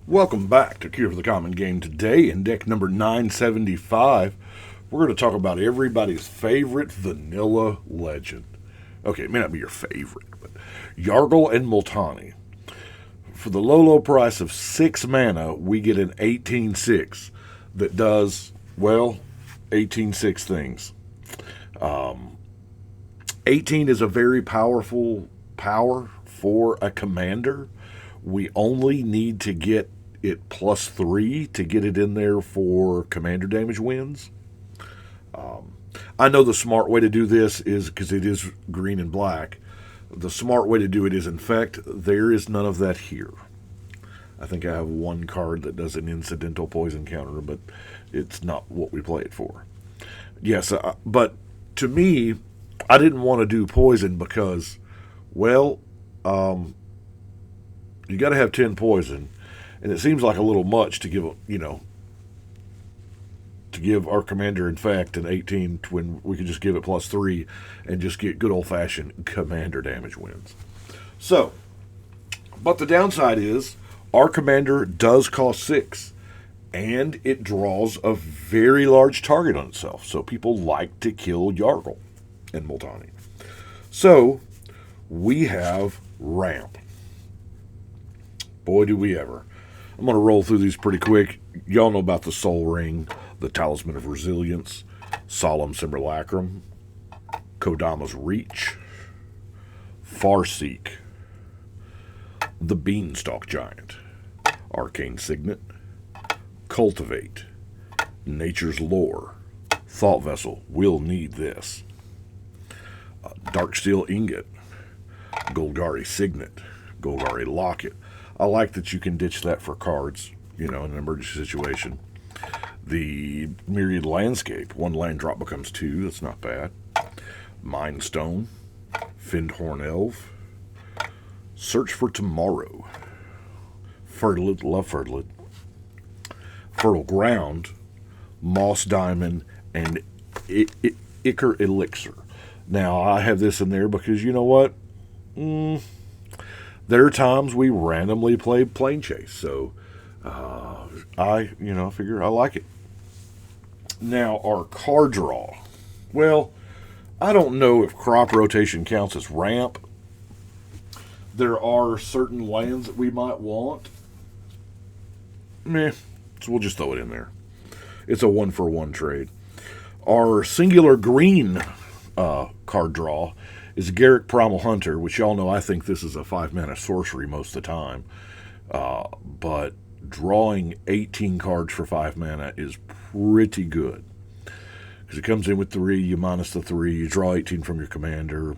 Welcome back to Cure for the Common Game. Today, in deck number 975, we're going to talk about everybody's favorite vanilla legend. Okay, it may not be your favorite, but Yargle and Multani. For the low price of 6 mana, we get an 18-6 that does, well, 18-6 things. 18 is a very powerful power for a commander. We only need to get it +3 to get it in there for commander damage wins. I know the smart way to do this is, because it is green and black, the smart way to do it is infect. There is none of that here. I think I have one card that does an incidental poison counter, but it's not what we play it for. Yes, but to me, I didn't want to do poison because, well, you got to have 10 poison, and it seems like a little much to give, to give our commander infect an 18 when we could just give it +3 and just get good old-fashioned commander damage wins. So, but the downside is our commander does cost 6, and it draws a very large target on itself. So people like to kill Yargle and Multani. So we have Ramp. Boy, do we ever. I'm going to roll through these pretty quick. Y'all know about the Soul Ring, the Talisman of Resilience, Solemn Simulacrum, Kodama's Reach, Farseek, the Beanstalk Giant, Arcane Signet, Cultivate, Nature's Lore, Thought Vessel, we'll need this, Darksteel Ingot, Golgari Signet, Golgari Locket. I like that you can ditch that for cards, in an emergency situation. The Myriad Landscape, 1 land drop becomes 2, that's not bad. Mind Stone, Findhorn Elf, Search for Tomorrow, Fertilid, love Fertilid, Fertile Ground, Moss Diamond, and Ichor Elixir. Now, I have this in there because, you know what? There are times we randomly play Plane Chase, so I figure I like it. Now, our card draw. Well, I don't know if Crop Rotation counts as ramp. There are certain lands that we might want. So we'll just throw it in there. It's a 1-for-1 trade. Our singular green card draw is Garruk Primal Hunter, which y'all know I think this is a 5-mana sorcery most of the time. But drawing 18 cards for 5 mana is pretty good. Because it comes in with 3, you minus the 3, you draw 18 from your commander.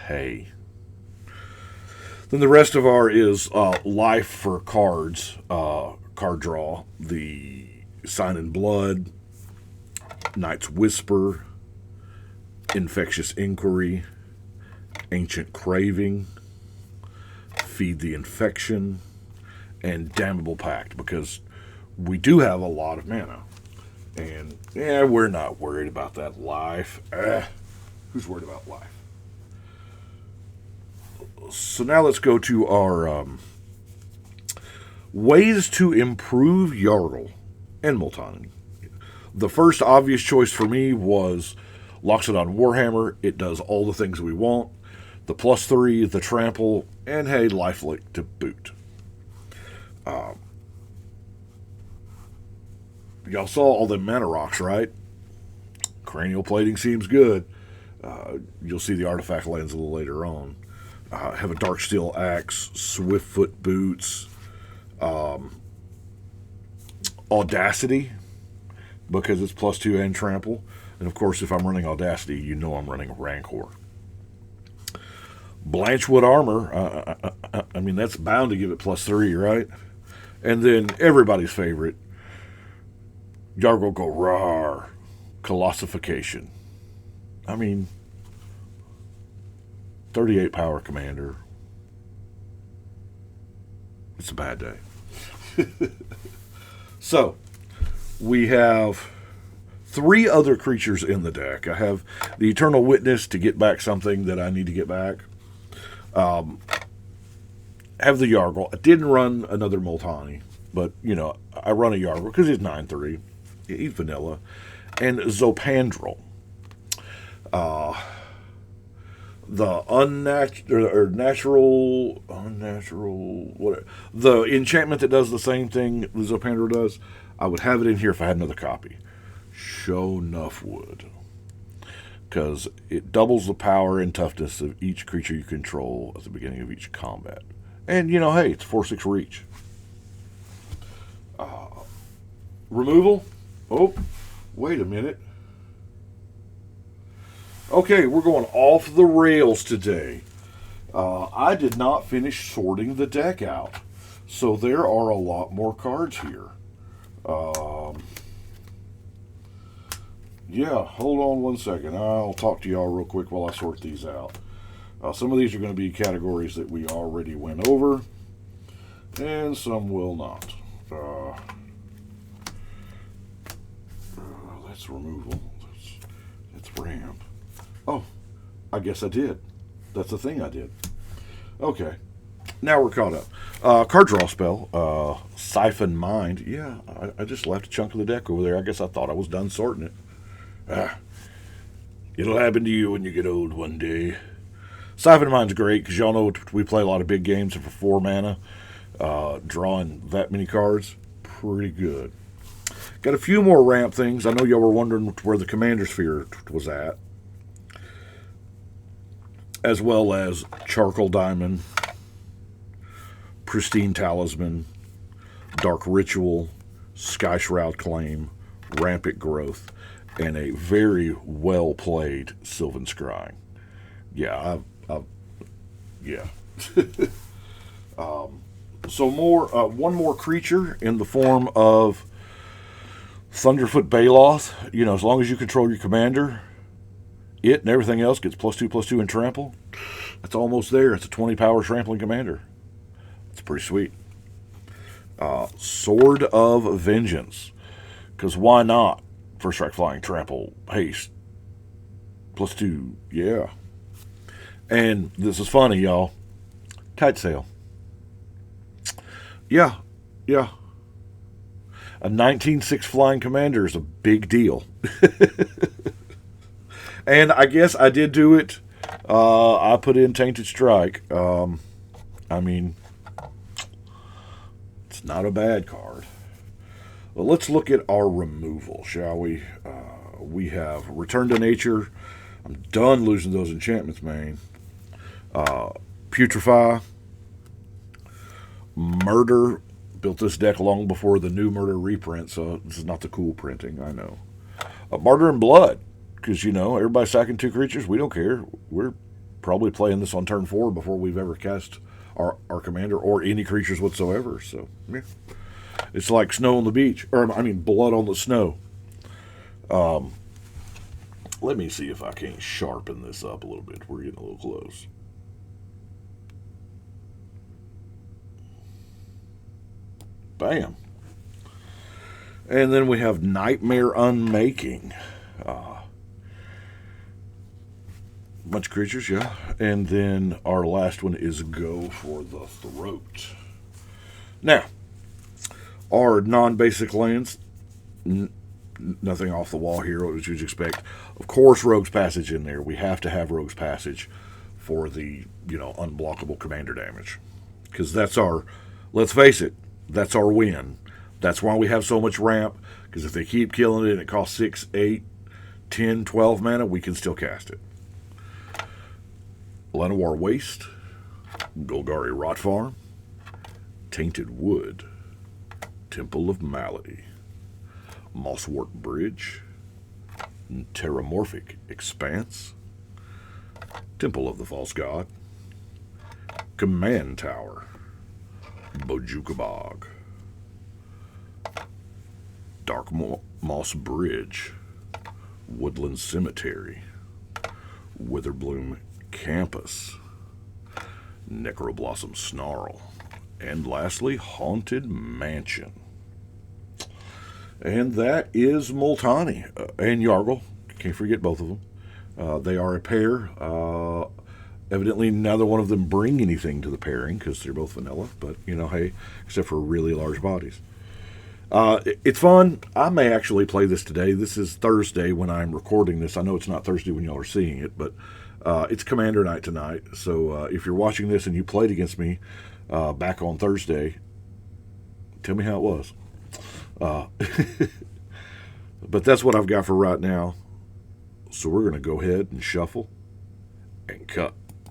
Hey. Then the rest of our is life for cards, card draw. The Sign in Blood, Night's Whisper, Infectious Inquiry, Ancient Craving, Feed the Infection, and Damnable Pact, because we do have a lot of mana. And, we're not worried about that life. Who's worried about life? So now let's go to our ways to improve Yargle and Multani. The first obvious choice for me was Loxodon Warhammer. It does all the things we want. The +3, the trample, and hey, lifelink to boot. Y'all saw all the mana rocks, right? Cranial Plating seems good. You'll see the artifact lands a little later on. Have a Darksteel Axe, Swiftfoot Boots, Audacity, because it's +2 and trample. And of course, if I'm running Audacity, you know I'm running Rancor. Blanchwood Armor, that's bound to give it +3, right? And then everybody's favorite, Yargle Go Rawr, Colossification. 38 power commander. It's a bad day. So, we have 3 other creatures in the deck. I have the Eternal Witness to get back something that I need to get back. Have the Yargle. I didn't run another Multani. but, you know, I run a Yargle because he's 9-3. He's vanilla. And Zopandrel. The unnatural, whatever. The enchantment that does the same thing the Zopandrel does, I would have it in here if I had another copy. Sure enough would. Because it doubles the power and toughness of each creature you control at the beginning of each combat. And, you know, hey, it's 4/6 reach. Removal? Oh, wait a minute. Okay, we're going off the rails today. I did not finish sorting the deck out. So there are a lot more cards here. Yeah, hold on one second. I'll talk to y'all real quick while I sort these out. Some of these are going to be categories that we already went over, and some will not. That's removal. That's ramp. Oh, I guess I did. That's the thing I did. Okay, now we're caught up. Card draw spell, Siphon Mind. Yeah, I just left a chunk of the deck over there. I guess I thought I was done sorting it. It'll happen to you when you get old one day. Siphon Mind's great because y'all know we play a lot of big games, and for 4 mana, drawing that many cards, pretty good. Got a few more ramp things. I know y'all were wondering where the Commander Sphere was at, as well as Charcoal Diamond, Pristine Talisman, Dark Ritual, Sky Shroud Claim, Rampant Growth, and a very well played Sylvan Scrying. Yeah, yeah. So one more creature in the form of Thunderfoot Baloth. You know, as long as you control your commander, it and everything else gets +2/+2 in trample. That's almost there. It's a 20 power trampling commander. It's pretty sweet. Sword of Vengeance. Because why not? First strike, flying, trample, haste. +2. Yeah. And this is funny, y'all. Kite Sail. Yeah. A 19/6 flying commander is a big deal. And I guess I did do it. I put in Tainted Strike. I mean, it's not a bad card. Well, let's look at our removal, shall we? We have Return to Nature. I'm done losing those enchantments, man. Putrefy. Murder. Built this deck long before the new Murder reprint, so this is not the cool printing, I know. Martyr and Blood, because, you know, everybody's sacking 2 creatures. We don't care. We're probably playing this on turn 4 before we've ever cast our commander or any creatures whatsoever. So, yeah. It's like snow on the beach. Or, I mean, blood on the snow. Let me see if I can't sharpen this up a little bit. We're getting a little close. Bam. And then we have Nightmare Unmaking. Bunch of creatures, yeah. And then our last one is Go for the Throat. Now, our non-basic lands, nothing off the wall here, what you'd expect. Of course, Rogue's Passage in there. We have to have Rogue's Passage for the, you know, unblockable commander damage. Because that's our, let's face it, that's our win. That's why we have so much ramp, because if they keep killing it and it costs 6, 8, 10, 12 mana, we can still cast it. Llanowar Waste, Golgari Rot Farm, Tainted Wood, Temple of Malady, Mosswort Bridge, Terramorphic Expanse, Temple of the False God, Command Tower, Bojuka Bog, Dark Moss Bridge, Woodland Cemetery, Witherbloom Campus, Necroblossom Snarl, and lastly, Haunted Mansion. And that is Multani and Yargle. Can't forget both of them. They are a pair. Evidently, neither one of them bring anything to the pairing because they're both vanilla. But, hey, except for really large bodies. It's fun. I may actually play this today. This is Thursday when I'm recording this. I know it's not Thursday when y'all are seeing it, but it's Commander Night tonight. So if you're watching this and you played against me back on Thursday, tell me how it was. But that's what I've got for right now. So we're going to go ahead and shuffle and cut.